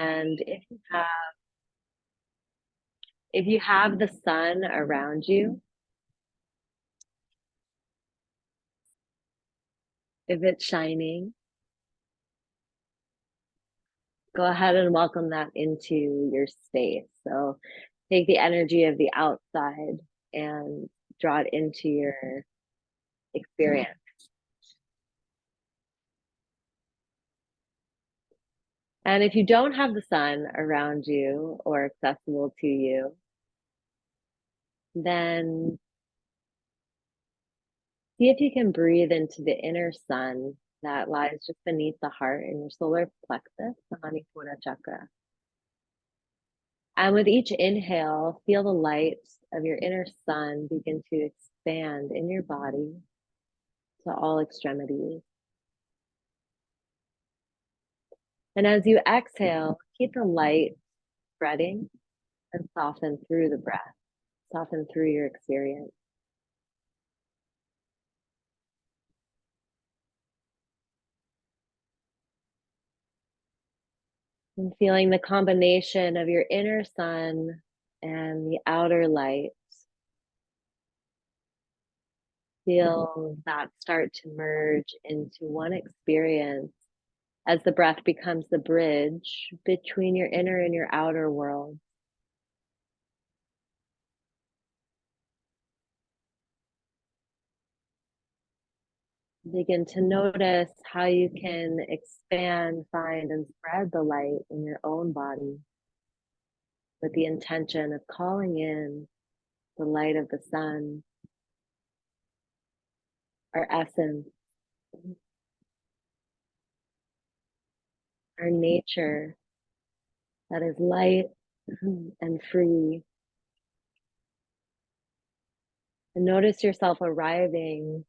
And if you have the sun around you, if it's shining, go ahead and welcome that into your space. So take the energy of the outside and draw it into your experience. And if you don't have the sun around you or accessible to you, then see if you can breathe into the inner sun that lies just beneath the heart in your solar plexus, the Manipura chakra. And with each inhale, feel the light of your inner sun begin to expand in your body to all extremities. And as you exhale, keep the light spreading and soften through the breath, soften through your experience. And feeling the combination of your inner sun and the outer light. Feel that start to merge into one experience as the breath becomes the bridge between your inner and your outer world. Begin to notice how you can expand, find, and spread the light in your own body with the intention of calling in the light of the sun, our essence, our nature that is light and free. And notice yourself arriving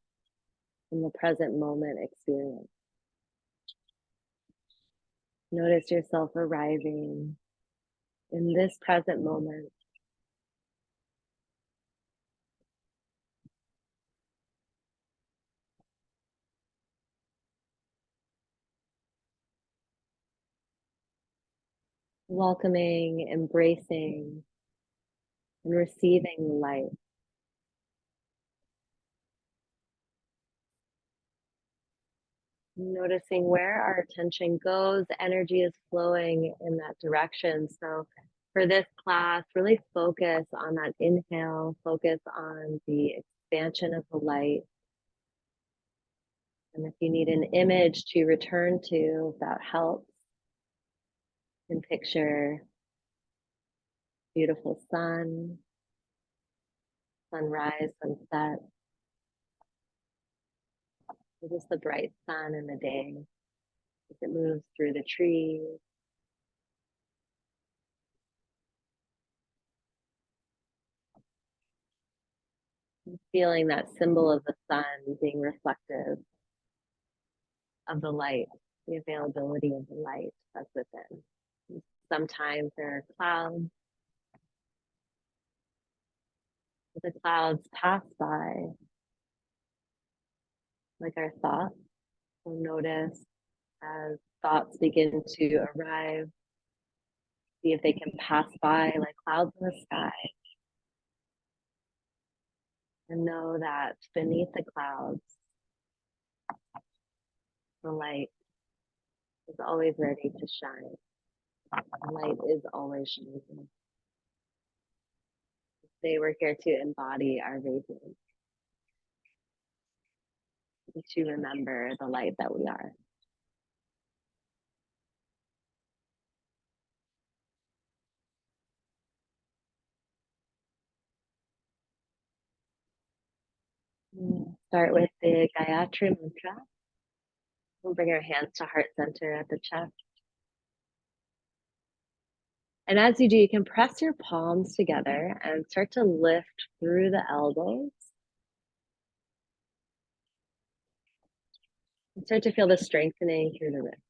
in the present moment experience. Notice yourself arriving in this present moment. Welcoming, embracing, and receiving the light. Noticing where our attention goes, energy is flowing in that direction. So for this class, really focus on that inhale, focus on the expansion of the light. And if you need an image to return to, if that helps, you can picture beautiful sun, sunrise, sunset, just the bright sun in the day as it moves through the trees. Feeling that symbol of the sun being reflective of the light, the availability of the light that's within. Sometimes there are clouds. The clouds pass by, like our thoughts. So notice as thoughts begin to arrive, see if they can pass by like clouds in the sky. And know that beneath the clouds, the light is always ready to shine. The light is always shining. Today we're here to embody our radiance, to remember the light that we are. Start with the Gayatri Mantra. We'll bring our hands to heart center at the chest. And as you do, you can press your palms together and start to lift through the elbows. And start to feel the strengthening through the wrists.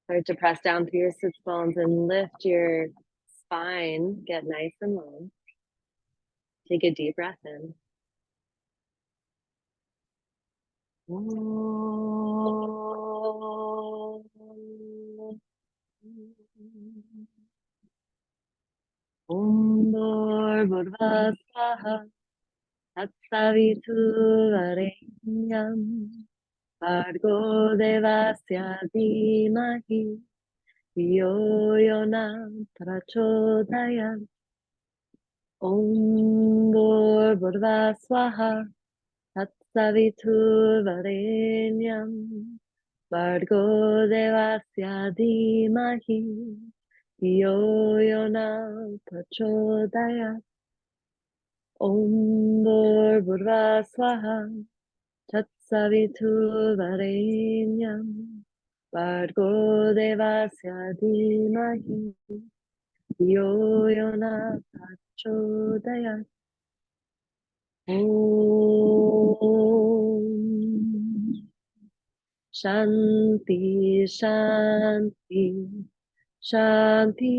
Start to press down through your sits bones and lift your spine. Get nice and long. Take a deep breath in. Om Bhurva Swaha Tatsaviturvarenyam Bhargo Devasya Dhimahi Yo Yona Prachodayam. Om Bhurva Swaha Tatsaviturvarenyam Bhargo Devasya Dhimahi Yo Yona Prachodayam. Om Bhurva Swaha Tatsaviturvarenyam Bhargo Devasya Dhimahi Yo Yona Prachodayam. Om Shanti Shanti Shanti.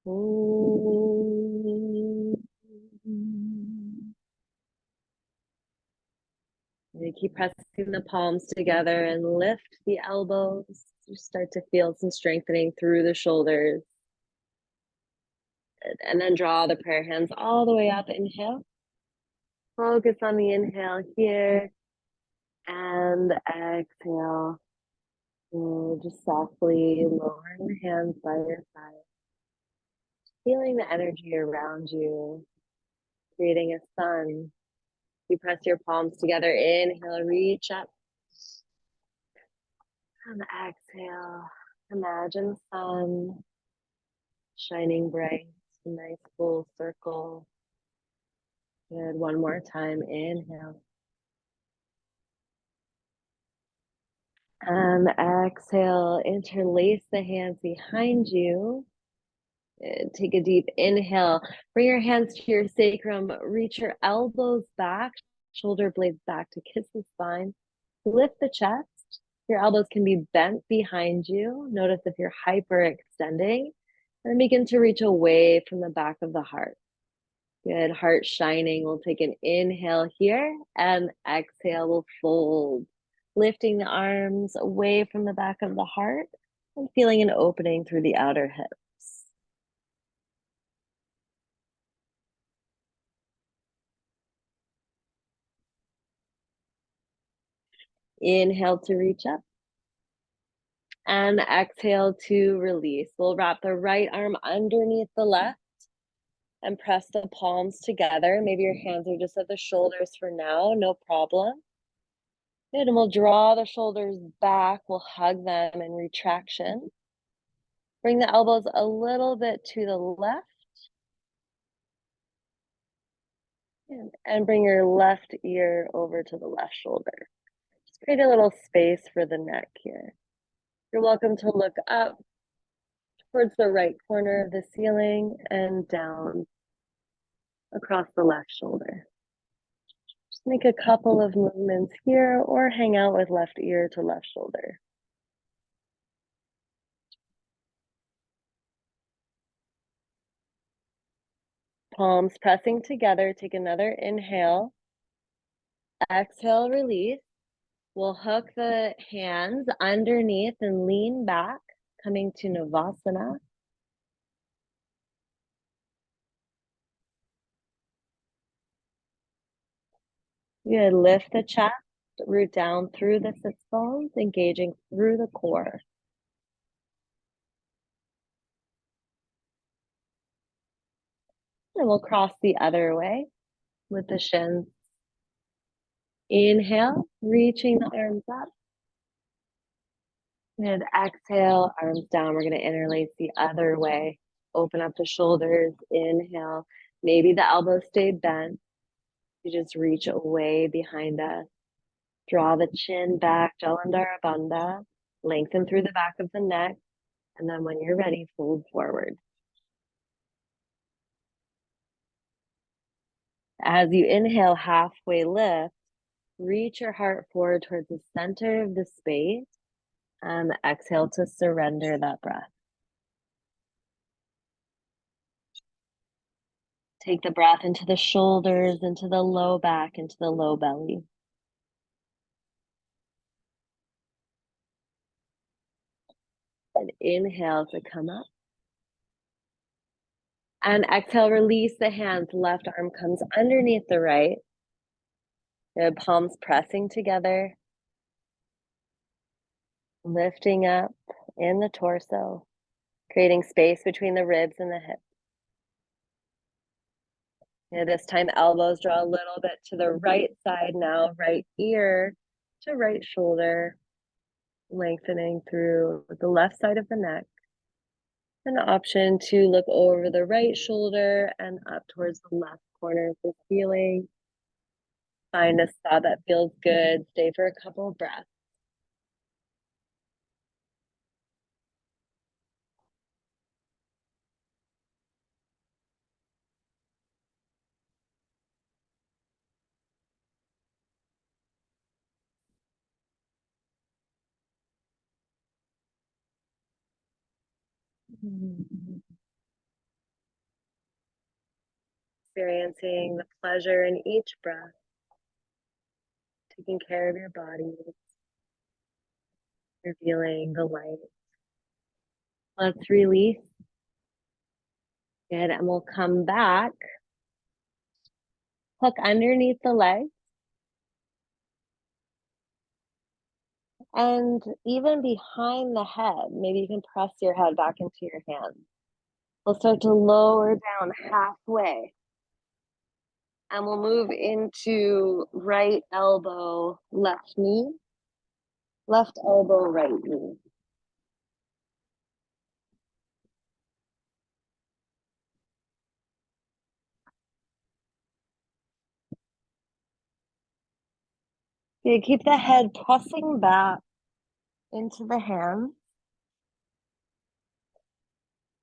Om. And keep pressing the palms together and lift the elbows. You start to feel some strengthening through the shoulders. And then draw the prayer hands all the way up. Inhale. Focus on the inhale here. And exhale. And just softly lowering the hands by your side. Feeling the energy around you. Creating a sun. You press your palms together. Inhale, reach up. And exhale. Imagine the sun shining bright. A nice full circle. Good. One more time. Inhale. And exhale. Interlace the hands behind you. Take a deep inhale. Bring your hands to your sacrum. Reach your elbows back, shoulder blades back to kiss the spine. Lift the chest. Your elbows can be bent behind you. Notice if you're hyperextending. And begin to reach away from the back of the heart. Good. Heart shining. We'll take an inhale here and exhale. We'll fold. Lifting the arms away from the back of the heart and feeling an opening through the outer hips. Inhale to reach up. And exhale to release. We'll wrap the right arm underneath the left and press the palms together. Maybe your hands are just at the shoulders for now, no problem. Good, and we'll draw the shoulders back. We'll hug them in retraction. Bring the elbows a little bit to the left. And bring your left ear over to the left shoulder. Just create a little space for the neck here. You're welcome to look up towards the right corner of the ceiling and down across the left shoulder. Just make a couple of movements here or hang out with left ear to left shoulder. Palms pressing together. Take another inhale. Exhale, release. We'll hook the hands underneath and lean back, coming to Navasana. Good. Lift the chest, root down through the sits bones, engaging through the core. And we'll cross the other way with the shins. Inhale, reaching the arms up. And exhale, arms down. We're going to interlace the other way. Open up the shoulders. Inhale. Maybe the elbows stay bent. You just reach away behind us. Draw the chin back, Jalandhara Bandha. Lengthen through the back of the neck. And then when you're ready, fold forward. As you inhale, halfway lift. Reach your heart forward towards the center of the space. And exhale to surrender that breath. Take the breath into the shoulders, into the low back, into the low belly. And inhale to come up. And exhale, release the hands. Left arm comes underneath the right. The palms pressing together. Lifting up in the torso. Creating space between the ribs and the hips. This time, elbows draw a little bit to the right side now. Right ear to right shoulder. Lengthening through the left side of the neck. An option to look over the right shoulder and up towards the left corner of the ceiling. Find a spot that feels good. Stay for a couple of breaths. Experiencing the pleasure in each breath. Taking care of your body. Revealing the light. Let's release. Good, and we'll come back. Hook underneath the legs. And even behind the head, maybe you can press your head back into your hands. We'll start to lower down halfway. And we'll move into right elbow, left knee. Left elbow, right knee. You keep the head pressing back into the hands.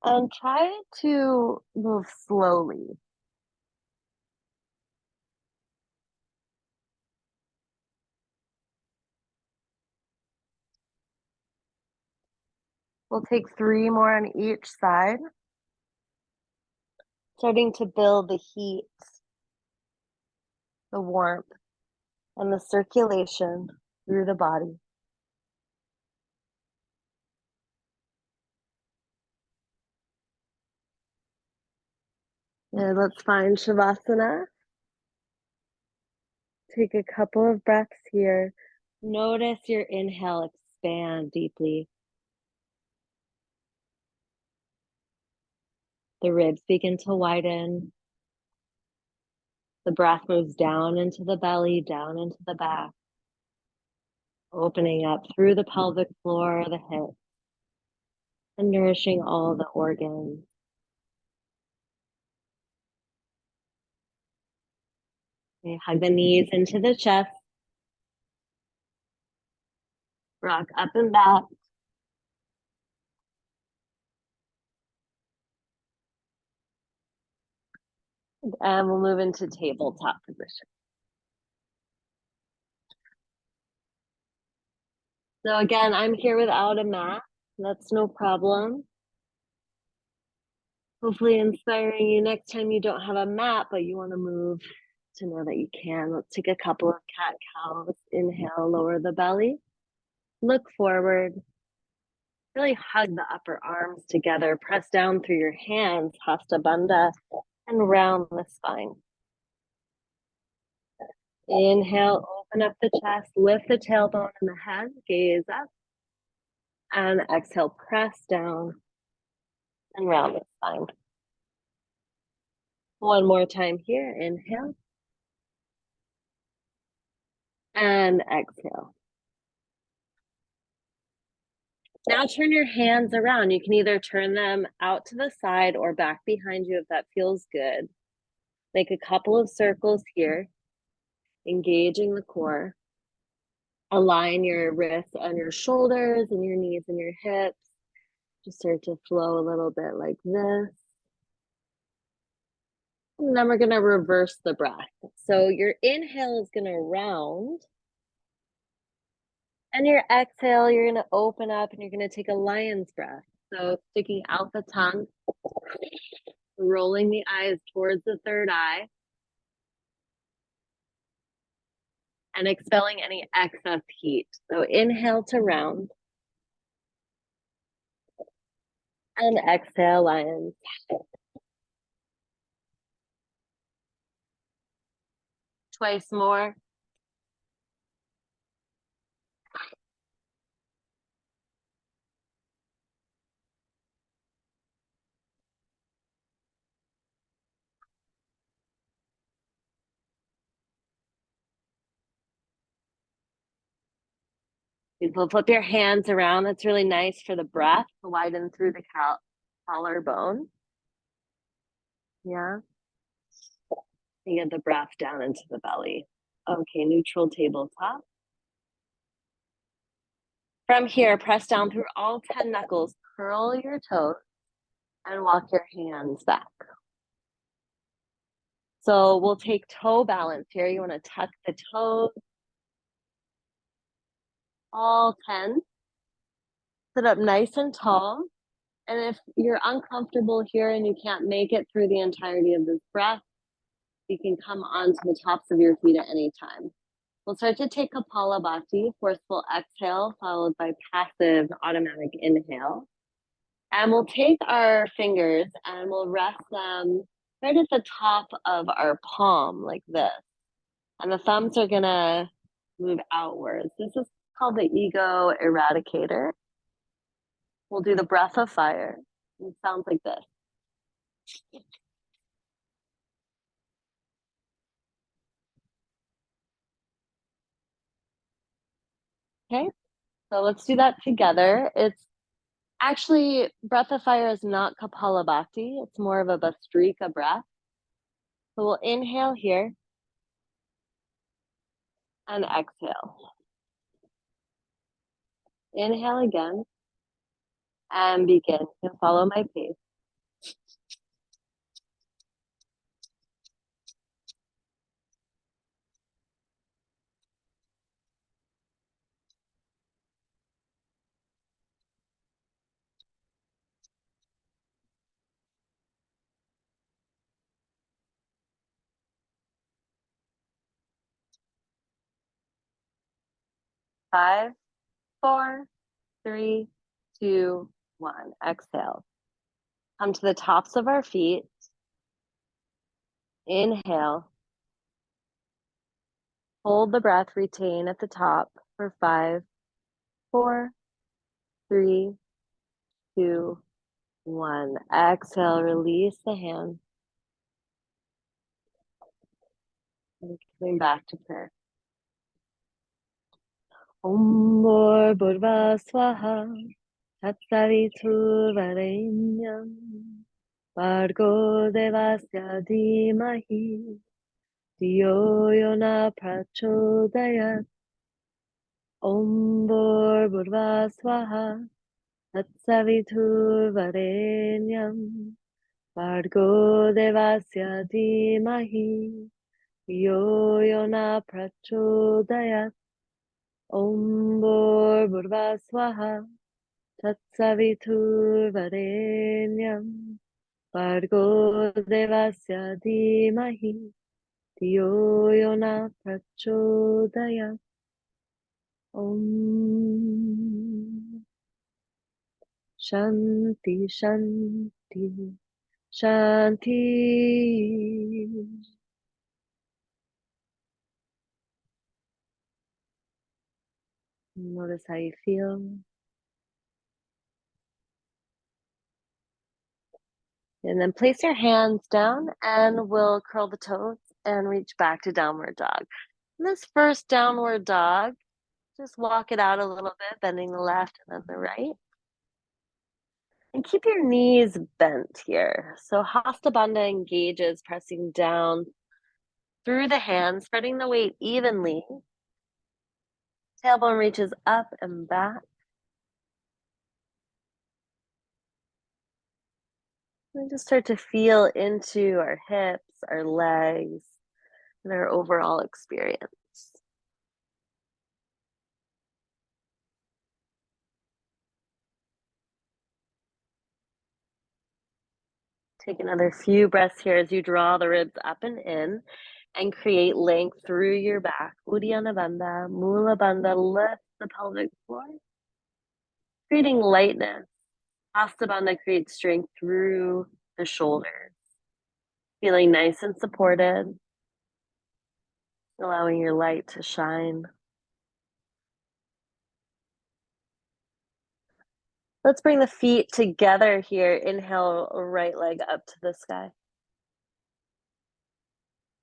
And try to move slowly. We'll take 3 more on each side. Starting to build the heat, the warmth, and the circulation through the body. And let's find Shavasana. Take a couple of breaths here. Notice your inhale expand deeply. The ribs begin to widen. The breath moves down into the belly, down into the back. Opening up through the pelvic floor, the hips, and nourishing all the organs. Okay, hug the knees into the chest. Rock up and back. And we'll move into tabletop position. So again, I'm here without a mat. That's no problem. Hopefully inspiring you next time you don't have a mat, but you want to move to know that you can. Let's take a couple of cat-cows. Inhale, lower the belly. Look forward. Really hug the upper arms together. Press down through your hands, Hasta Bandha, and round the spine. Inhale, open up the chest, lift the tailbone and the head, gaze up. And exhale, press down and round the spine. One more time here, inhale. And exhale. Now turn your hands around. You can either turn them out to the side or back behind you if that feels good. Make a couple of circles here, engaging the core. Align your wrists on your shoulders and your knees and your hips. Just start to flow a little bit like this. And then we're going to reverse the breath. So your inhale is going to round. And your exhale, you're going to open up and you're going to take a lion's breath. So sticking out the tongue, rolling the eyes towards the third eye, and expelling any excess heat. So inhale to round. And exhale, lions. Twice more. Beautiful. Flip your hands around. That's really nice for the breath. Widen through the collarbone. Yeah. You get the breath down into the belly. Okay, neutral tabletop. From here, press down through all 10 knuckles. Curl your toes and walk your hands back. So we'll take toe balance here. You want to tuck the toes, all 10. Sit up nice and tall. And if you're uncomfortable here and you can't make it through the entirety of this breath, you can come onto the tops of your feet at any time. We'll start to take Kapalabhati, forceful exhale, followed by passive automatic inhale. And we'll take our fingers and we'll rest them right at the top of our palm like this. And the thumbs are gonna move outwards. This is called the ego eradicator. We'll do the breath of fire. It sounds like this. Okay, so let's do that together. It's actually, breath of fire is not Kapalabhati. It's more of a Bhastrika breath. So we'll inhale here and exhale. Inhale again and begin. You can follow my pace. 5, 4, 3, 2, 1. Exhale. Come to the tops of our feet. Inhale. Hold the breath, retain at the top for 5, 4, 3, 2, 1. Exhale, release the hand. And coming back to prayer. Om Bhurva Swaha Tatsaviturvarenyam Bhargo Devasya Dhimahi Dhiyo Yona Prachodayat. Om Bhurva Swaha Tatsaviturvarenyam Bhargo Devasya Dhimahi Dhiyo Yona Prachodayat. Om Bhurva Swaha Tatsaviturvarenyam Bhargo Devasya Dhimahi Dhiyo Yona Prachodayat. Om Shanti Shanti Shanti. Notice how you feel. And then place your hands down and we'll curl the toes and reach back to downward dog. In this first downward dog, just walk it out a little bit, bending the left and then the right. And keep your knees bent here. So Hasta Bandha engages, pressing down through the hands, spreading the weight evenly. Tailbone reaches up and back. And just start to feel into our hips, our legs, and our overall experience. Take another few breaths here as you draw the ribs up and in and create length through your back. Uddiyana Bandha, Mula Bandha, lift the pelvic floor. Creating lightness Hasta Bandha creates strength through the shoulders, feeling nice and supported, allowing your light to shine. Let's bring the feet together here. Inhale, right leg up to the sky.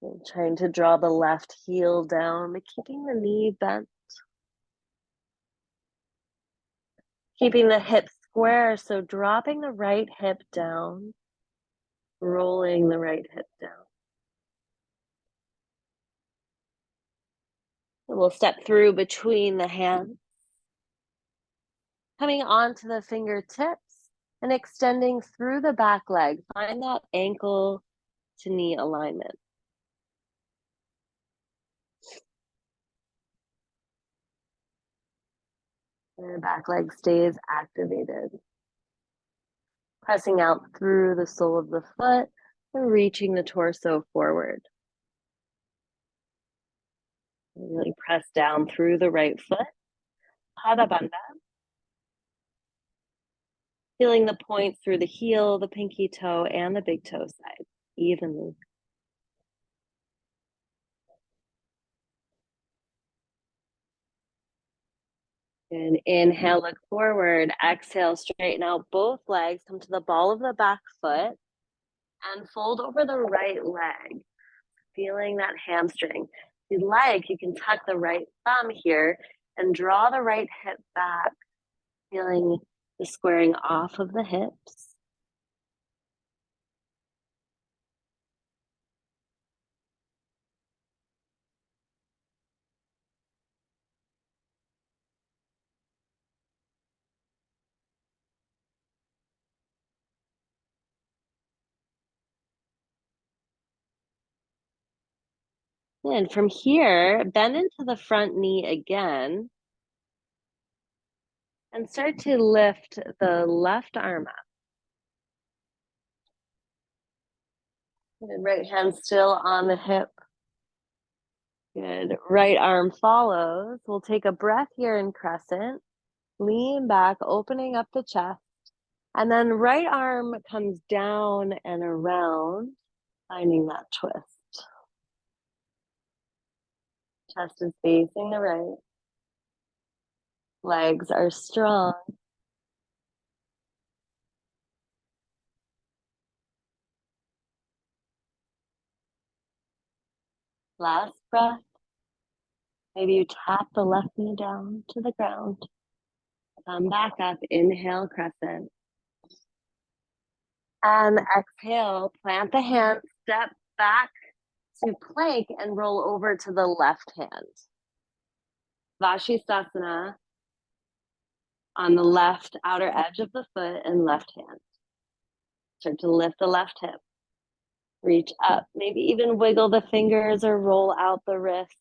And trying to draw the left heel down, but keeping the knee bent. Keeping the hips square, so dropping the right hip down, rolling the right hip down. And we'll step through between the hands, coming onto the fingertips and extending through the back leg. Find that ankle to knee alignment. And the back leg stays activated. Pressing out through the sole of the foot and reaching the torso forward. Really press down through the right foot. Pada Bandha. Feeling the points through the heel, the pinky toe, and the big toe side evenly. And inhale, look forward. Exhale, straighten out both legs. Come to the ball of the back foot and fold over the right leg. Feeling that hamstring. If you'd like, you can tuck the right thumb here and draw the right hip back. Feeling the squaring off of the hips. And from here, bend into the front knee again and start to lift the left arm up. Good. Right hand still on the hip. Good. Right arm follows. We'll take a breath here in crescent. Lean back, opening up the chest. And then right arm comes down and around, finding that twist. Chest is facing the right. Legs are strong. Last breath. Maybe you tap the left knee down to the ground. Come back up, inhale, crescent. And exhale, plant the hand, step back to plank and roll over to the left hand. Vashisthasana on the left outer edge of the foot and left hand. Start to lift the left hip. Reach up, maybe even wiggle the fingers or roll out the wrist.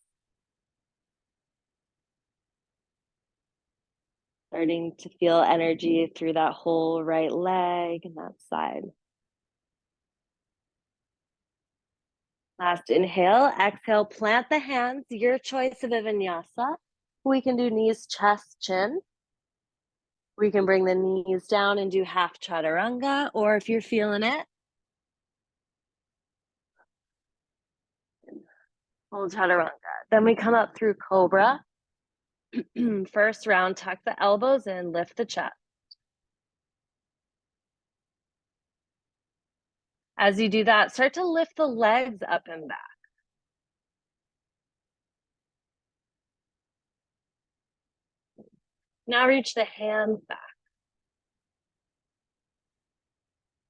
Starting to feel energy through that whole right leg and that side. Last inhale, exhale, plant the hands, your choice of a vinyasa. We can do knees, chest, chin. We can bring the knees down and do half chaturanga, or if you're feeling it, full chaturanga. Then we come up through cobra. First round, tuck the elbows in, lift the chest. As you do that, start to lift the legs up and back. Now reach the hands back.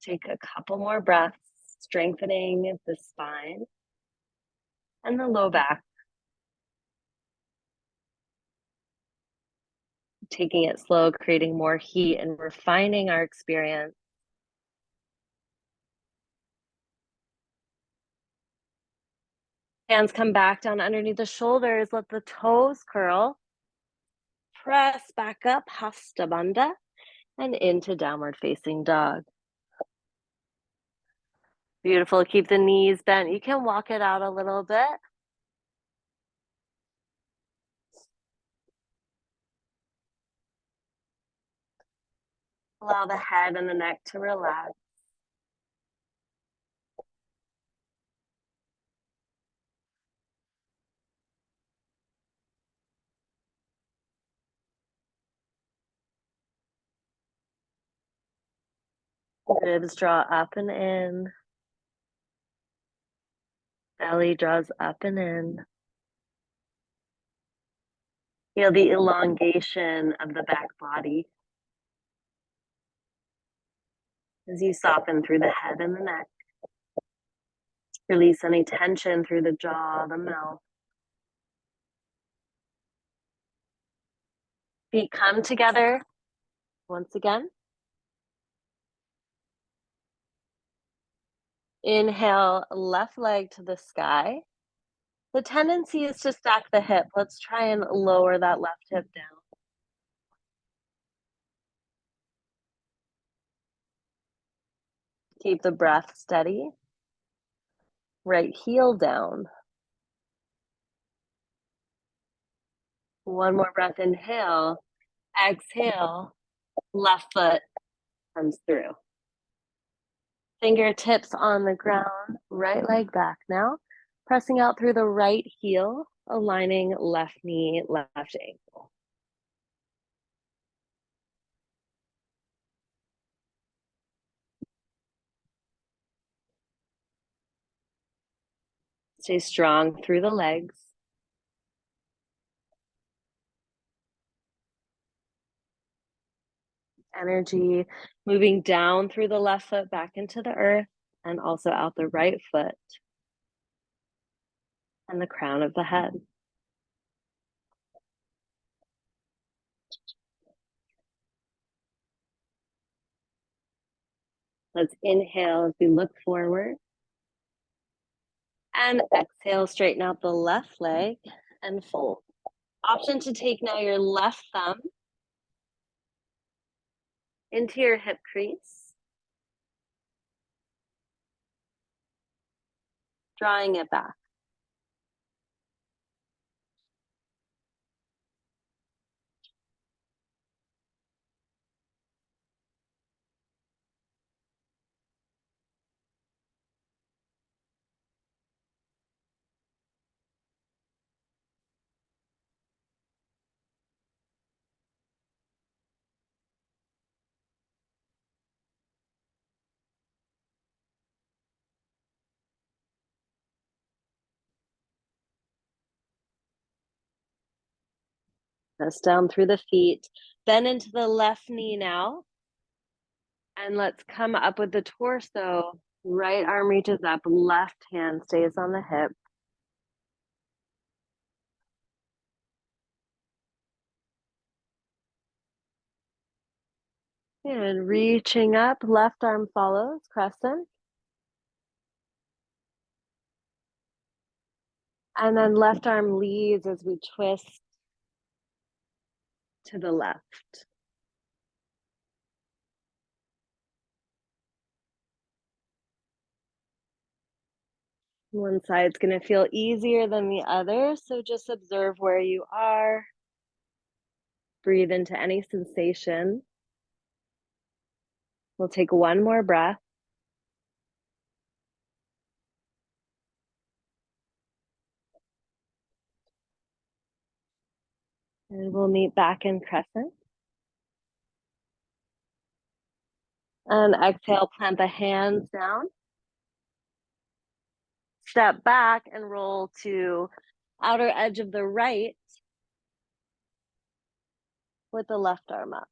Take a couple more breaths, strengthening the spine and the low back. Taking it slow, creating more heat and refining our experience. Hands come back down underneath the shoulders. Let the toes curl. Press back up, Hasta Bandha, and into downward facing dog. Beautiful. Keep the knees bent. You can walk it out a little bit. Allow the head and the neck to relax. Ribs draw up and in. Belly draws up and in. Feel the elongation of the back body as you soften through the head and the neck. Release any tension through the jaw, the mouth. Feet come together once again. Inhale, left leg to the sky. The tendency is to stack the hip. Let's try and lower that left hip down. Keep the breath steady. Right heel down. One more breath, inhale. Exhale, left foot comes through. Fingertips on the ground, right leg back now. Pressing out through the right heel, aligning left knee, left ankle. Stay strong through the legs. Energy moving down through the left foot back into the earth and also out the right foot and the crown of the head. Let's inhale as we look forward. And exhale, straighten out the left leg and fold. Option to take now your left thumb into your hip crease, drawing it back. Press down through the feet, bend into the left knee now. And let's come up with the torso. Right arm reaches up, left hand stays on the hip. And reaching up, left arm follows, crescent. And then left arm leads as we twist to the left. One side's going to feel easier than the other, so just observe where you are. Breathe into any sensation. We'll take one more breath. And we'll meet back in crescent. And exhale, plant the hands down. Step back and roll to outer edge of the right with the left arm up.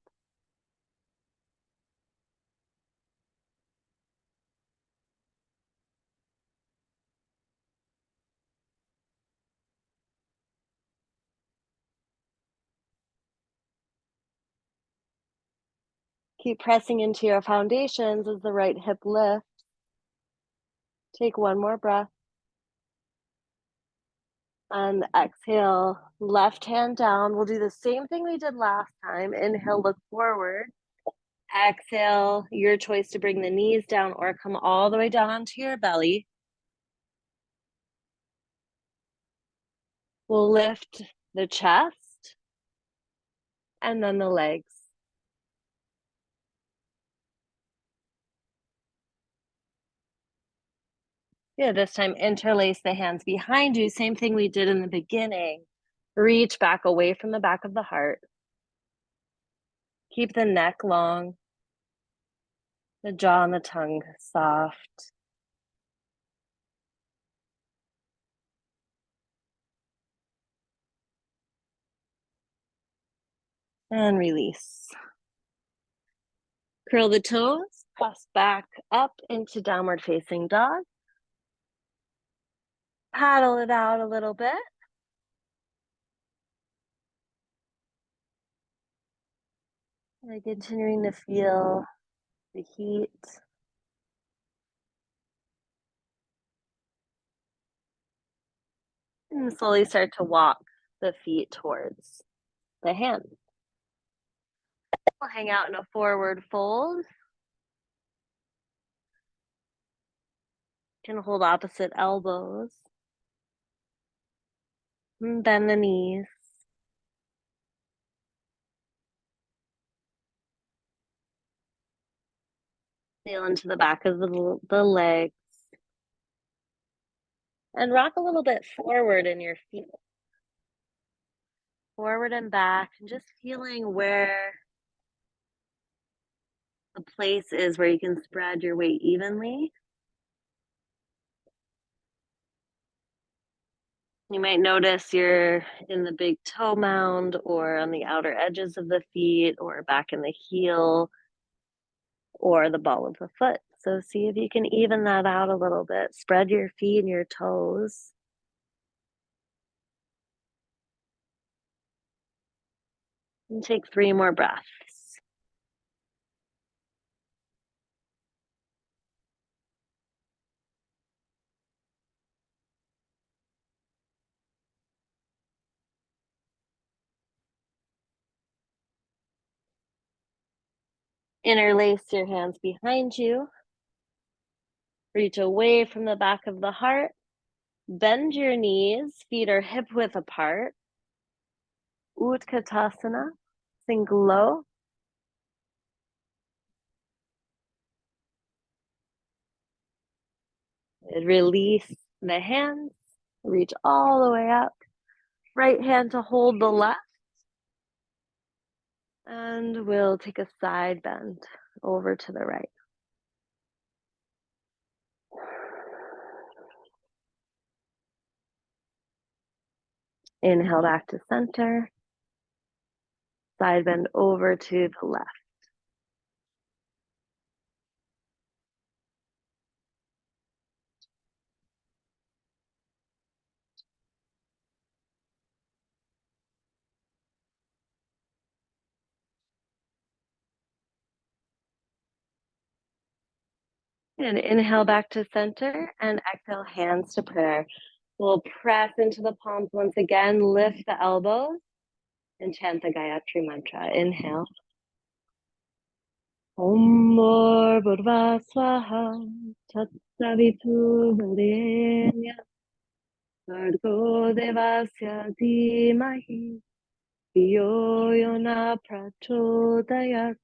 Keep pressing into your foundations as the right hip lifts. Take one more breath. And exhale, left hand down. We'll do the same thing we did last time. Inhale, look forward. Exhale, your choice to bring the knees down or come all the way down onto your belly. We'll lift the chest and then the legs. Yeah, this time interlace the hands behind you. Same thing we did in the beginning. Reach back away from the back of the heart. Keep the neck long, the jaw and the tongue soft. And release. Curl the toes, press back up into downward facing dog. Paddle it out a little bit. And continuing to feel the heat. And slowly start to walk the feet towards the hands. We'll hang out in a forward fold. You can hold opposite elbows. And bend the knees. Feel into the back of the legs. And rock a little bit forward in your feet. Forward and back, and just feeling where the place is where you can spread your weight evenly. You might notice you're in the big toe mound or on the outer edges of the feet or back in the heel or the ball of the foot. So see if you can even that out a little bit. Spread your feet and your toes. And take 3 more breaths. Interlace your hands behind you. Reach away from the back of the heart. Bend your knees. Feet are hip width apart. Utkatasana. Sink low. Release the hands. Reach all the way up. Right hand to hold the left. And we'll take a side bend over to the right. Inhale back to center. Side bend over to the left. And inhale back to center and exhale, hands to prayer. We'll press into the palms once again, lift the elbows and chant the Gayatri mantra. Inhale. Om Bhurva Swaha Tatsavitu Varenya Bhargo Devasya Dhimahi Dhiyo Yona Prachodayat.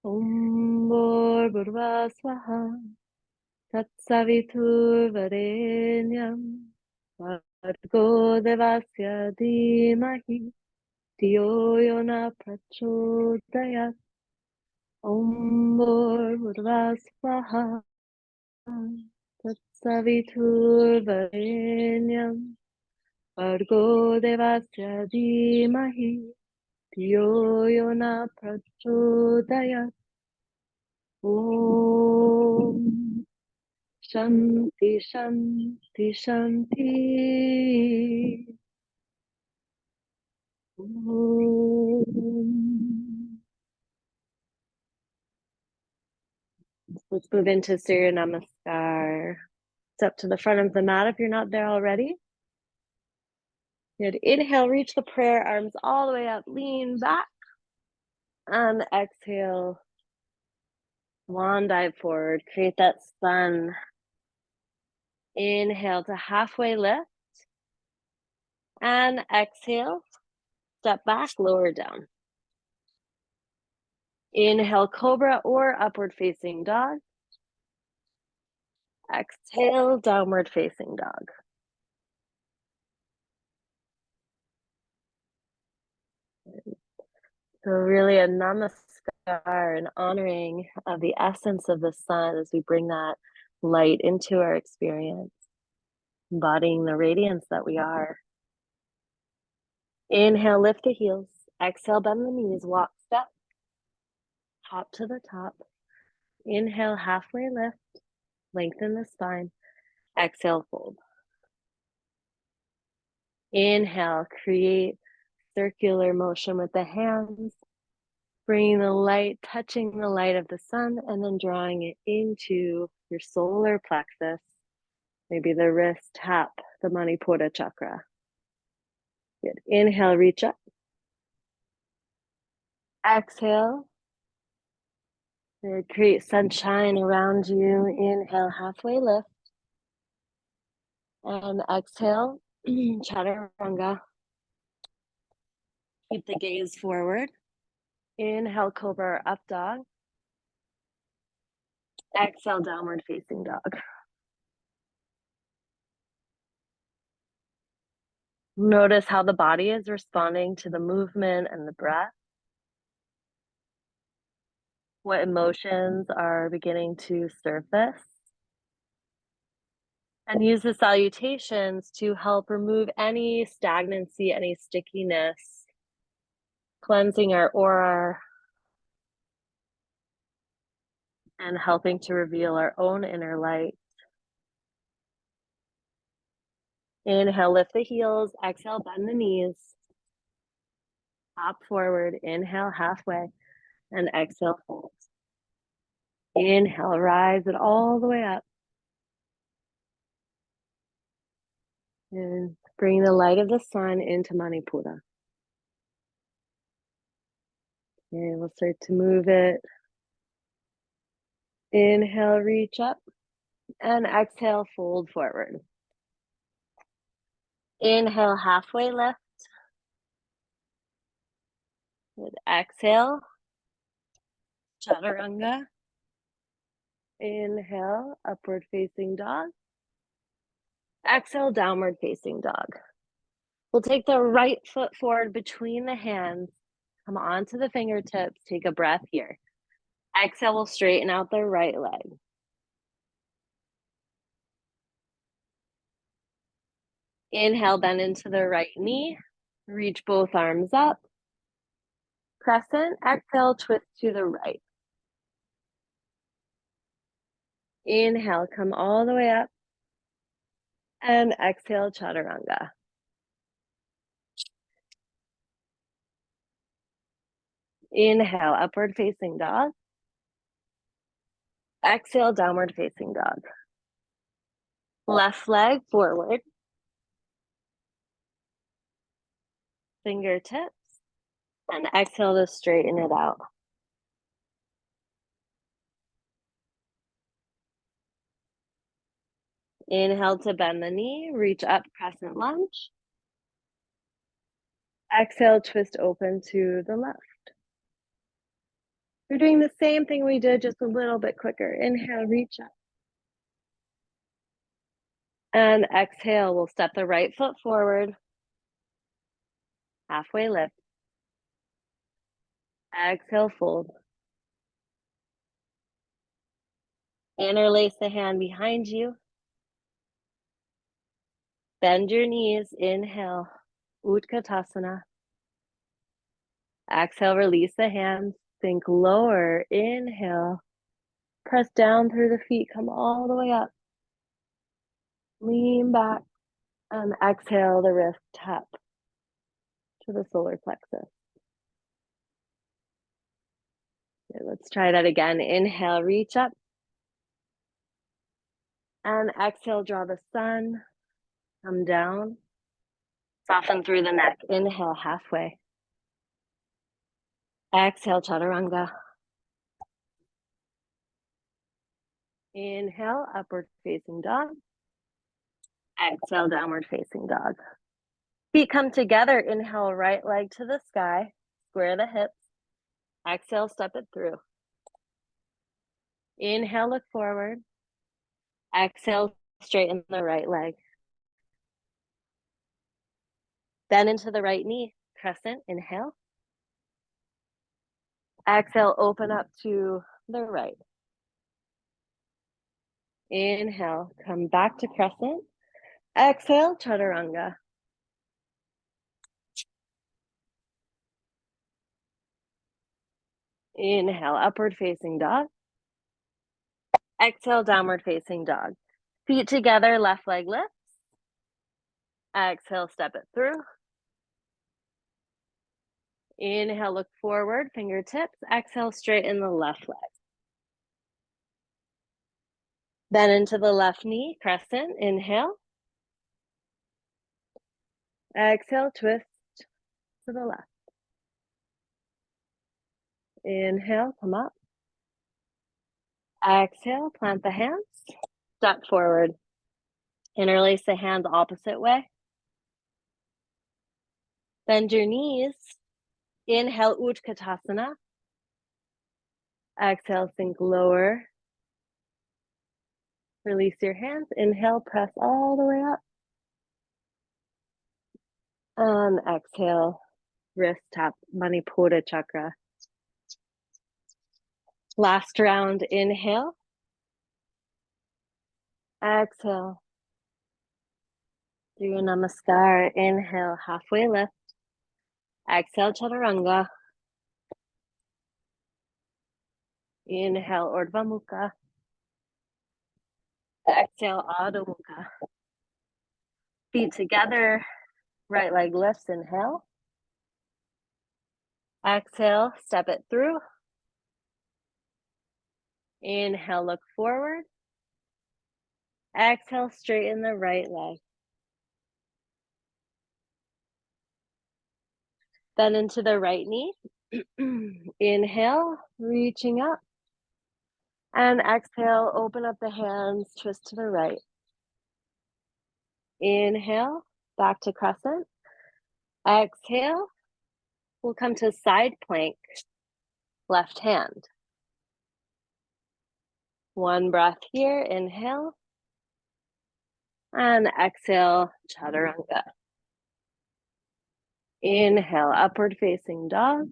Om Bhurva Swaha Tatsavitu Varenyam Bhargo Devasya Dhimahi Dhiyo Yona Prachodayat. Om Bhurva Swaha Tatsavitur Varenyam Bhargo Devasya Dhimahi Dhiyo Yona Prachodayat. Om Shanti Shanti Shanti. Om. Let's move into Surya Namaskar. Step to the front of the mat if you're not there already. Good. Inhale, reach the prayer arms all the way up, lean back. And exhale, swan dive forward. Create that sun. Inhale to halfway lift. And exhale, step back, lower down. Inhale, cobra or upward facing dog. Exhale, downward facing dog. So really a namaskar, an honoring of the essence of the sun as we bring that light into our experience, embodying the radiance that we are. Inhale, lift the heels. Exhale, bend the knees, walk, step, hop to the top. Inhale, halfway lift, lengthen the spine. Exhale, fold. Inhale, create circular motion with the hands, bringing the light, touching the light of the sun, and then drawing it into your solar plexus. Maybe the wrist tap, the Manipura chakra. Good. Inhale, reach up. Exhale. Good. Create sunshine around you. Inhale, halfway lift. And exhale, chaturanga. Keep the gaze forward. Inhale, cobra or up dog. Exhale, downward facing dog. Notice how the body is responding to the movement and the breath. What emotions are beginning to surface. And use the salutations to help remove any stagnancy, any stickiness, cleansing our aura, and helping to reveal our own inner light. Inhale, lift the heels. Exhale, bend the knees. Hop forward. Inhale, halfway. And exhale, fold. Inhale, rise it all the way up. And bring the light of the sun into Manipura. And we'll start to move it. Inhale, reach up. And exhale, fold forward. Inhale, halfway lift. Good. Exhale, chaturanga. Inhale, upward facing dog. Exhale, downward facing dog. We'll take the right foot forward between the hands. Come onto the fingertips. Take a breath here. Exhale, we'll straighten out the right leg. Inhale, bend into the right knee. Reach both arms up. Crescent. Exhale, twist to the right. Inhale, come all the way up. And exhale, chaturanga. Inhale, upward facing dog. Exhale, downward facing dog. Left leg forward. Fingertips. And exhale to straighten it out. Inhale to bend the knee, reach up, crescent lunge. Exhale, twist open to the left. We're doing the same thing we did, just a little bit quicker. Inhale, reach up. And exhale, we'll step the right foot forward. Halfway lift. Exhale, fold. Interlace the hand behind you. Bend your knees. Inhale, Utkatasana. Exhale, release the hands. Sink lower. Inhale. Press down through the feet. Come all the way up. Lean back. And exhale, the wrist tap to the solar plexus. Okay, let's try that again. Inhale, reach up. And exhale, draw the sun. Come down. Soften through the neck. Inhale, halfway. Exhale, chaturanga. Inhale, upward facing dog. Exhale, downward facing dog. Feet come together. Inhale, right leg to the sky. Square the hips. Exhale, step it through. Inhale, look forward. Exhale, straighten the right leg. Bend into the right knee, crescent, inhale. Exhale, open up to the right. Inhale, come back to crescent. Exhale, chaturanga. Inhale, upward facing dog. Exhale, downward facing dog. Feet together, left leg lifts. Exhale, step it through. Inhale, look forward, fingertips. Exhale, straighten the left leg. Then into the left knee, crescent, inhale. Exhale, twist to the left. Inhale, come up. Exhale, plant the hands. Step forward. Interlace the hands opposite way. Bend your knees. Inhale, Utkatasana. Exhale, sink lower. Release your hands. Inhale, press all the way up. And exhale, wrist tap, Manipura chakra. Last round, inhale. Exhale. Do your namaskar. Inhale, halfway lift. Exhale, chaturanga. Inhale, Urdhva Mukha. Exhale, Adho Mukha. Feet together, right leg lifts, inhale. Exhale, step it through. Inhale, look forward. Exhale, straighten the right leg. Then into the right knee. Inhale, reaching up. And exhale, open up the hands, twist to the right. Inhale, back to crescent. Exhale, we'll come to side plank, left hand. One breath here, inhale. And exhale, chaturanga. Inhale, upward facing dog.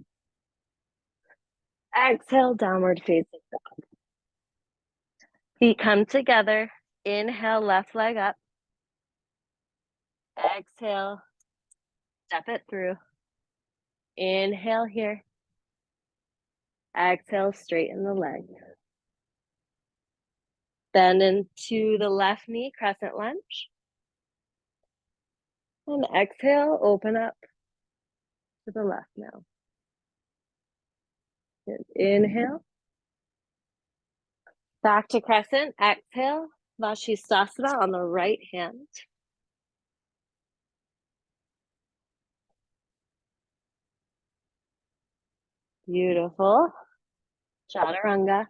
Exhale, downward facing dog. Feet come together. Inhale, left leg up. Exhale, step it through. Inhale here. Exhale, straighten the leg. Bend into the left knee, crescent lunge. And exhale, open up to the left now. Good. Inhale. Back to crescent. Exhale, Vashisthasana on the right hand. Beautiful. Chaturanga.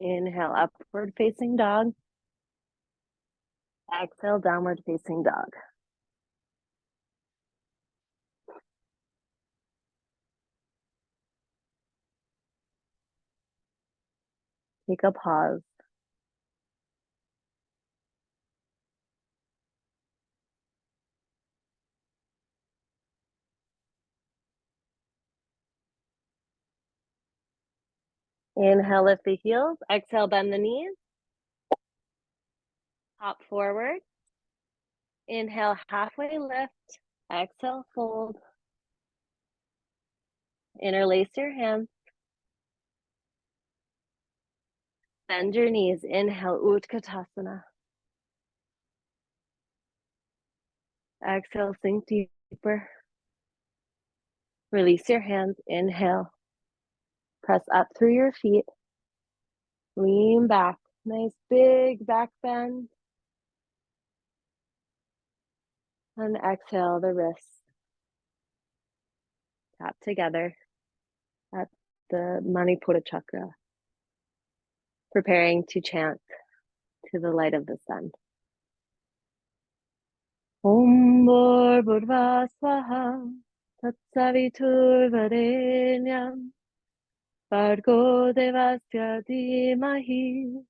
Inhale, upward facing dog. Exhale, downward facing dog. Take a pause. Inhale, lift the heels. Exhale, bend the knees. Hop forward. Inhale, halfway lift. Exhale, fold. Interlace your hands. Bend your knees. Inhale, Utkatasana. Exhale, sink deeper. Release your hands. Inhale. Press up through your feet. Lean back. Nice big back bend. And exhale, the wrists. Tap together at the Manipura chakra. Preparing to chant to the light of the sun. Om Bhurva Swaha Tatsavitur Varenyam Bhargo devasya dhimahi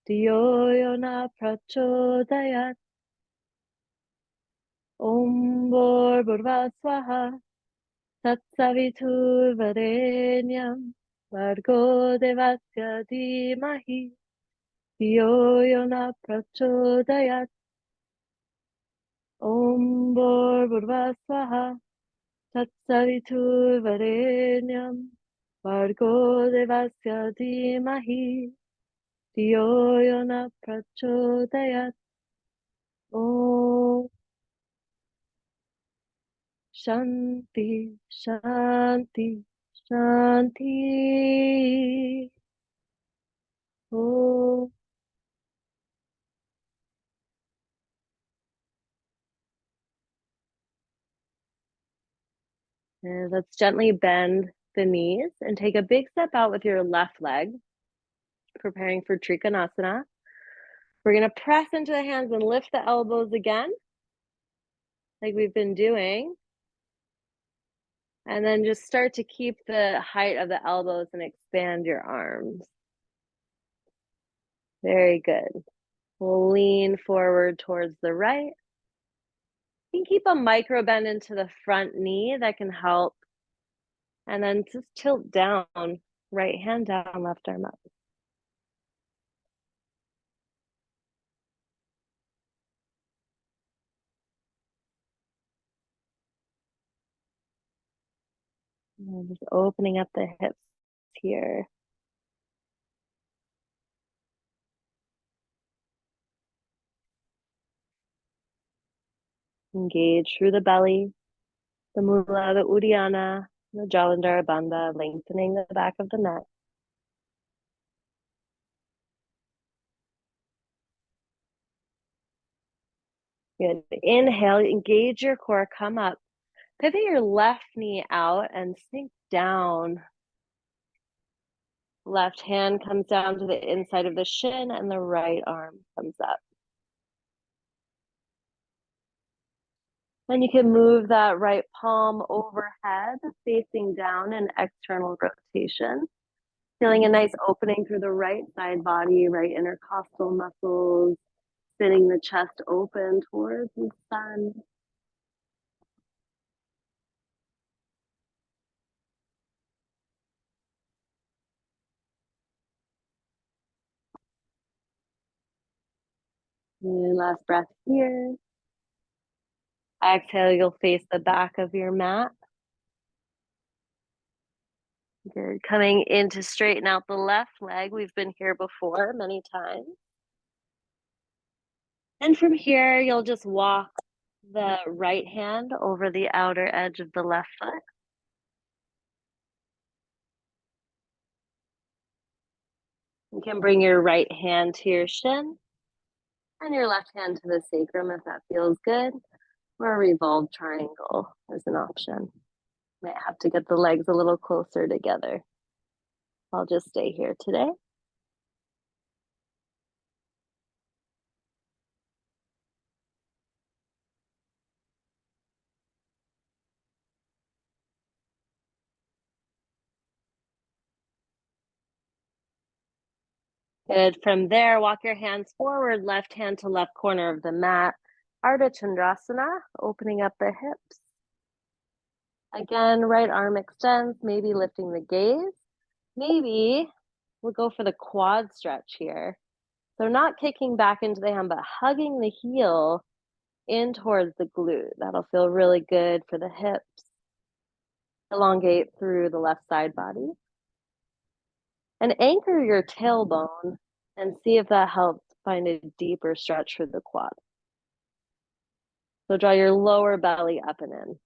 Dhiyo yo na prachodayat. Om Bhurva Swaha Tatsavitur Varenyam Bhargo devasya dhimahi Dhiyo yo na prachodayat. Om Bhurva Swaha Tatsavitur Varenyam Bhargo devasya dhimahi Dhiyo yo na prachodayat. Om Shanti, Shanti, Shanti. Oh, and let's gently bend the knees and take a big step out with your left leg, preparing for Trikonasana. We're going to press into the hands and lift the elbows again, like we've been doing. And then just start to keep the height of the elbows and expand your arms. Very good. We'll lean forward towards the right. You can keep a micro bend into the front knee that can help. And then just tilt down, right hand down, left arm up. And just opening up the hips here. Engage through the belly, the Mula, the Uddiyana, the Jalandhara Bandha, lengthening the back of the neck. Good. Inhale, engage your core, come up. Pivot your left knee out and sink down. Left hand comes down to the inside of the shin and the right arm comes up. Then you can move that right palm overhead, facing down in external rotation. Feeling a nice opening through the right side body, right intercostal muscles, spinning the chest open towards the sun. And last breath here. Exhale, you'll face the back of your mat. Good. Coming in to straighten out the left leg. We've been here before many times. And from here, you'll just walk the right hand over the outer edge of the left foot. You can bring your right hand to your shin and your left hand to the sacrum if that feels good, or a revolved triangle is an option. Might have to get the legs a little closer together. I'll just stay here today. Good. From there, walk your hands forward, left hand to left corner of the mat. Ardha Chandrasana, opening up the hips. Again, right arm extends, maybe lifting the gaze. Maybe we'll go for the quad stretch here. So not kicking back into the hand, but hugging the heel in towards the glute. That'll feel really good for the hips. Elongate through the left side body. And anchor your tailbone and see if that helps find a deeper stretch for the quad. So draw your lower belly up and in.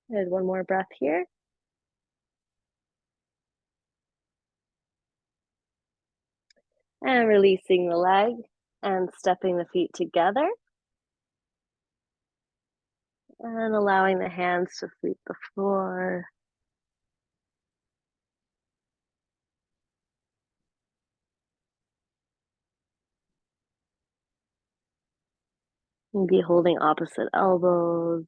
Good. One more breath here. And releasing the leg and stepping the feet together. And allowing the hands to sweep the floor. Maybe holding opposite elbows.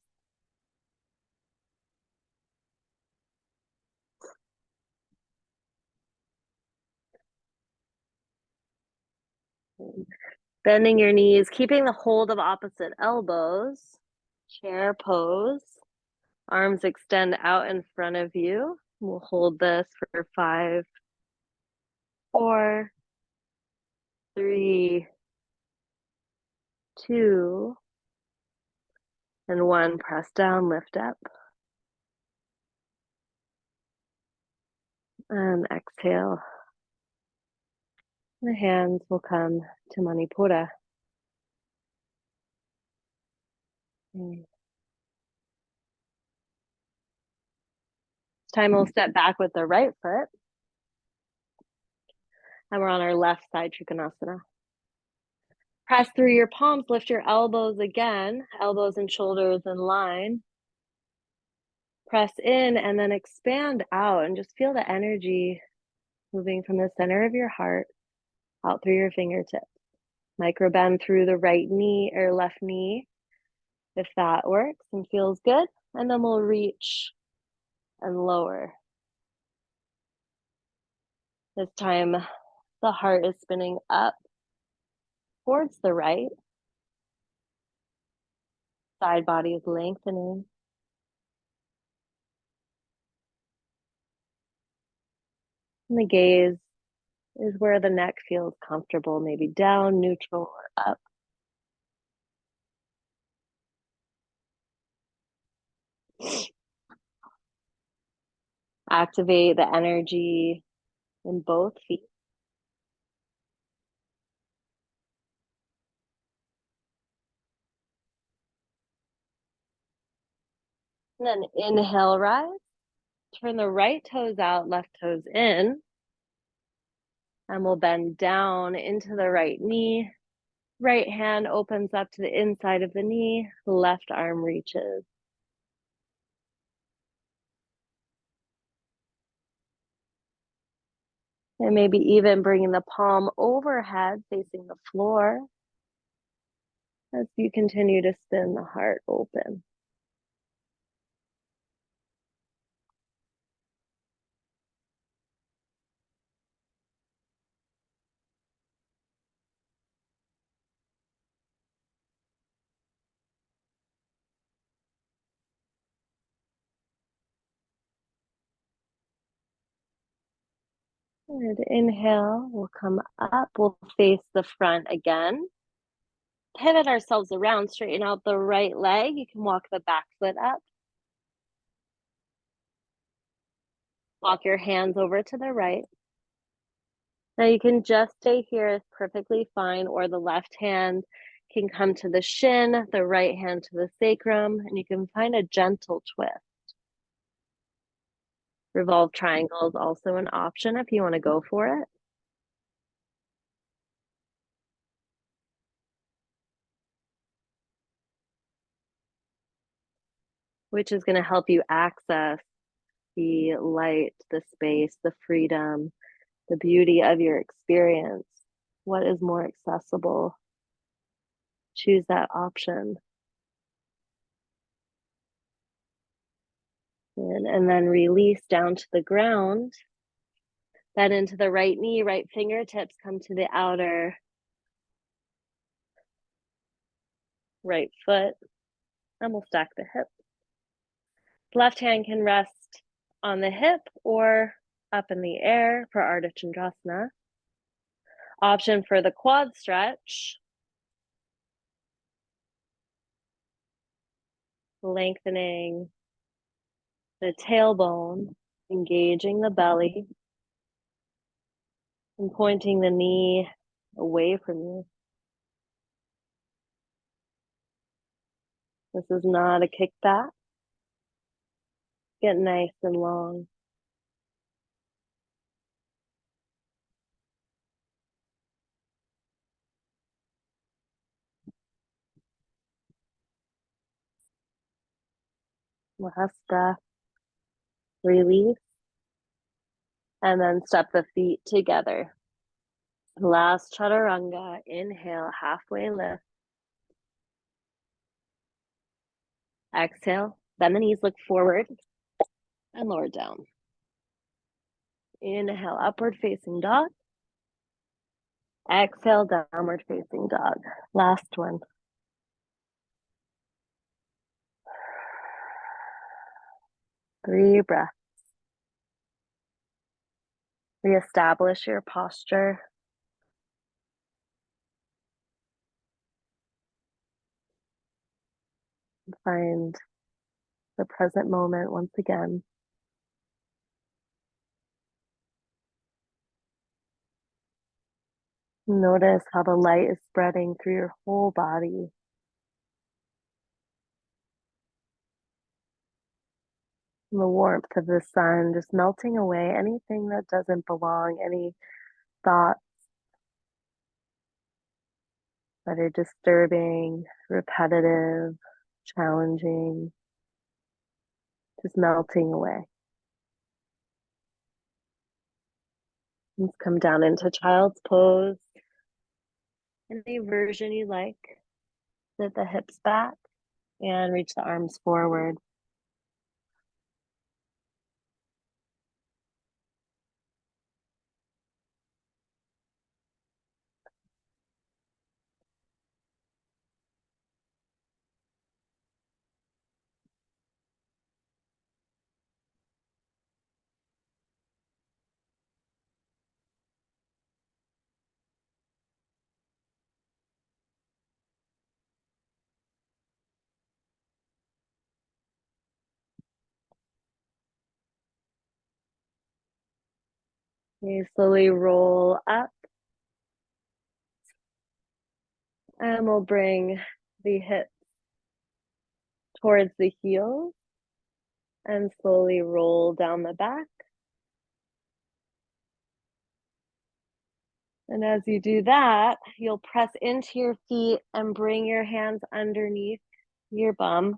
Bending your knees, keeping the hold of opposite elbows. Chair pose. Arms extend out in front of you. We'll hold this for 5, 4, 3, 2, and 1. Press down, lift up. And exhale. The hands will come to Manipura. This time we'll step back with the right foot. And we're on our left side, Trikonasana. Press through your palms, lift your elbows again, elbows and shoulders in line. Press in and then expand out and just feel the energy moving from the center of your heart out through your fingertips. Micro bend through the right knee or left knee if that works and feels good. And then we'll reach and lower. This time the heart is spinning up towards the right. Side body is lengthening. And the gaze is where the neck feels comfortable, maybe down, neutral, or up. Activate the energy in both feet. And then inhale, rise. Turn the right toes out, left toes in. And we'll bend down into the right knee. Right hand opens up to the inside of the knee. Left arm reaches. And maybe even bringing the palm overhead, facing the floor, as you continue to spin the heart open. And inhale, we'll come up, we'll face the front again. Pivot ourselves around, straighten out the right leg. You can walk the back foot up. Walk your hands over to the right. Now you can just stay here, it's perfectly fine, or the left hand can come to the shin, the right hand to the sacrum, and you can find a gentle twist. Revolve triangle is also an option if you want to go for it. Which is going to help you access the light, the space, the freedom, the beauty of your experience. What is more accessible? Choose that option. And then release down to the ground. Then into the right knee, right fingertips come to the outer right foot. And we'll stack the hip. Left hand can rest on the hip or up in the air for Ardha Chandrasana. Option for the quad stretch. Lengthening the tailbone, engaging the belly, and pointing the knee away from you. This is not a kickback. Get nice and long. Last breath. Release. And then step the feet together. Last chaturanga. Inhale, halfway lift. Exhale, bend the knees, look forward, and lower down. Inhale, upward facing dog. Exhale, downward facing dog. Last one. Three breaths. Reestablish your posture. Find the present moment once again. Notice how the light is spreading through your whole body. And the warmth of the sun just melting away anything that doesn't belong, any thoughts that are disturbing, repetitive, challenging, just melting away. Let's come down into child's pose. Any version you like. Sit the hips back and reach the arms forward. Okay, slowly roll up. And we'll bring the hips towards the heels and slowly roll down the back. And as you do that, you'll press into your feet and bring your hands underneath your bum.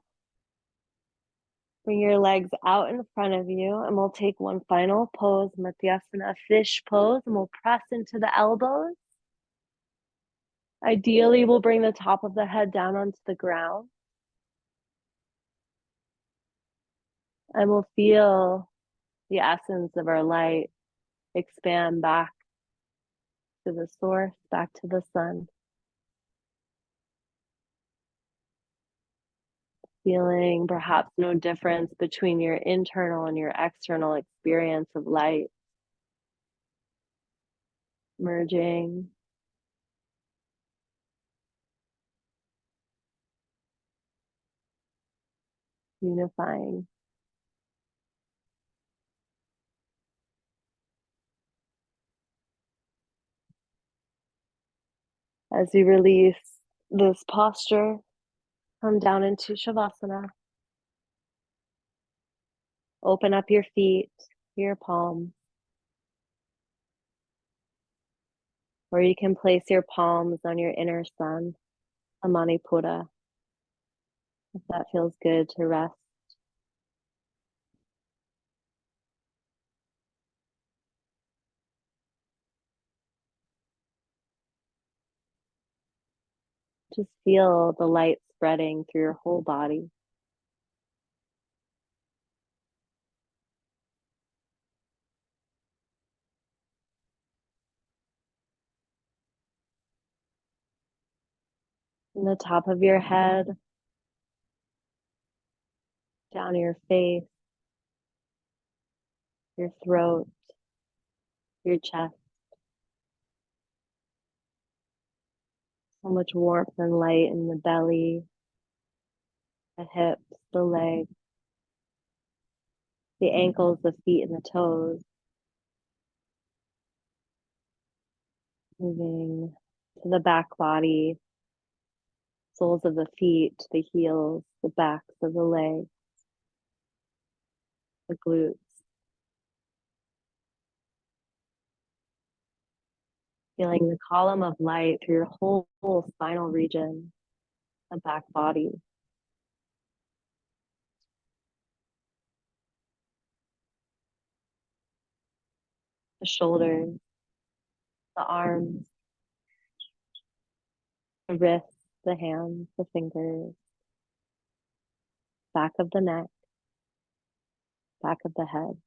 Bring your legs out in front of you, and we'll take one final pose, Mathyasana fish pose, and we'll press into the elbows. Ideally, we'll bring the top of the head down onto the ground. And we'll feel the essence of our light expand back to the source, back to the sun. Feeling perhaps no difference between your internal and your external experience of light. Merging. Unifying. As you release this posture, come down into Shavasana. Open up your feet, your palms. Or you can place your palms on your inner sun, a Manipura, if that feels good to rest. Just feel the light spreading through your whole body. From the top of your head, down your face, your throat, your chest. So much warmth and light in the belly, the hips, the legs, the ankles, the feet, and the toes. Moving to the back body, soles of the feet, the heels, the backs of the legs, the glutes. Feeling the column of light through your whole spinal region, the back body. The shoulders, the arms, the wrists, the hands, the fingers. back of the neck, back of the head.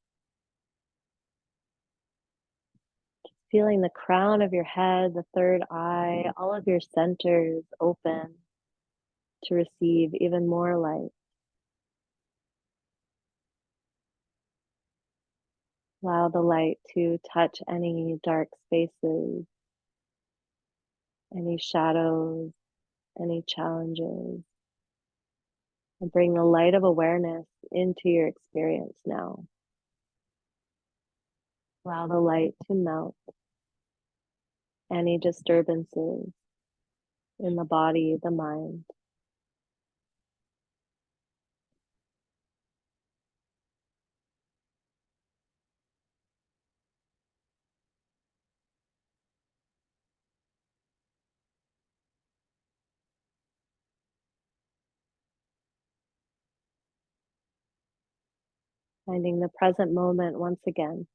Feeling the crown of your head, the third eye, all of your centers open to receive even more light. Allow the light to touch any dark spaces, any shadows, any challenges, and bring the light of awareness into your experience now. Allow the light to melt any disturbances in the body, the mind. Finding the present moment once again.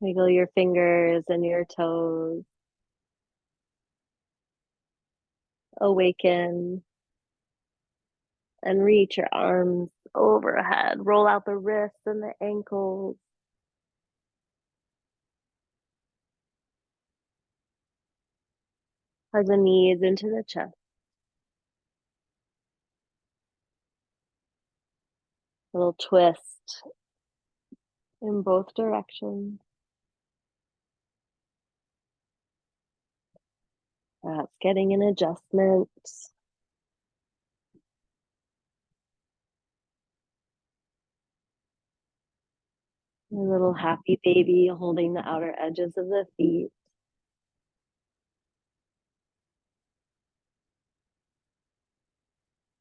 Wiggle your fingers and your toes. Awaken and reach your arms overhead. Roll out the wrists and the ankles. Hug the knees into the chest. A little twist in both directions. That's getting an adjustment. A little happy baby holding the outer edges of the feet.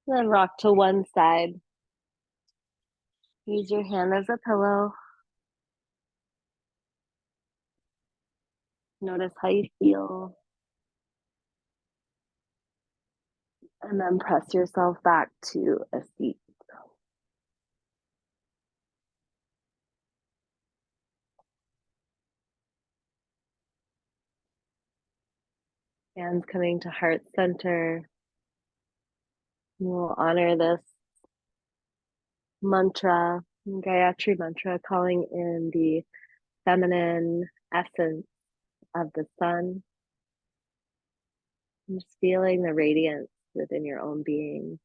Then rock to one side. Use your hand as a pillow. Notice how you feel. And then press yourself back to a seat. Hands coming to heart center. We'll honor this mantra, Gayatri mantra, calling in the feminine essence of the sun. And just feeling the radiance within your own being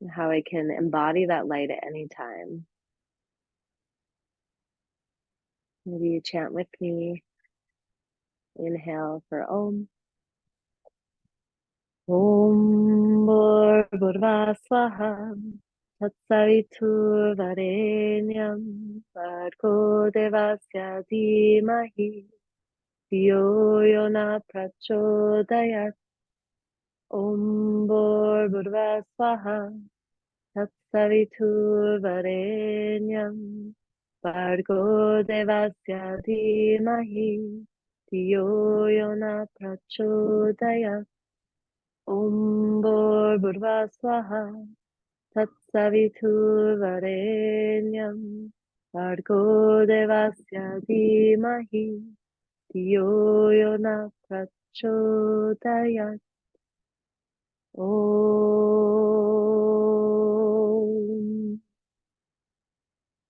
and how I can embody that light at any time. Maybe you chant with me. Inhale for Om. Om Bhurva Swaha Tatsaviturvarenyam Bhargo Devasya Dhimahi Yo Yona Prachodayat. Om Bhurva Swaha Tatsaviturvarenyam Bhargo Devasya Dhimahi Yo Yona Prachodayat. Om Bhurva Swaha Tatsaviturvarenyam Bhargo Devasya Dhimahi Yo Yona Prachodayat. Om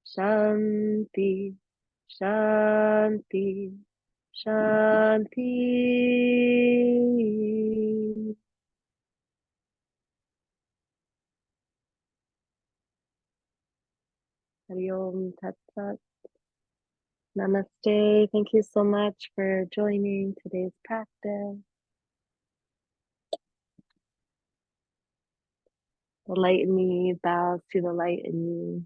Shanti, Shanti, Shanti. Hari Om Tat Sat. Namaste. Thank you so much for joining today's practice. The light in me bows to the light in you.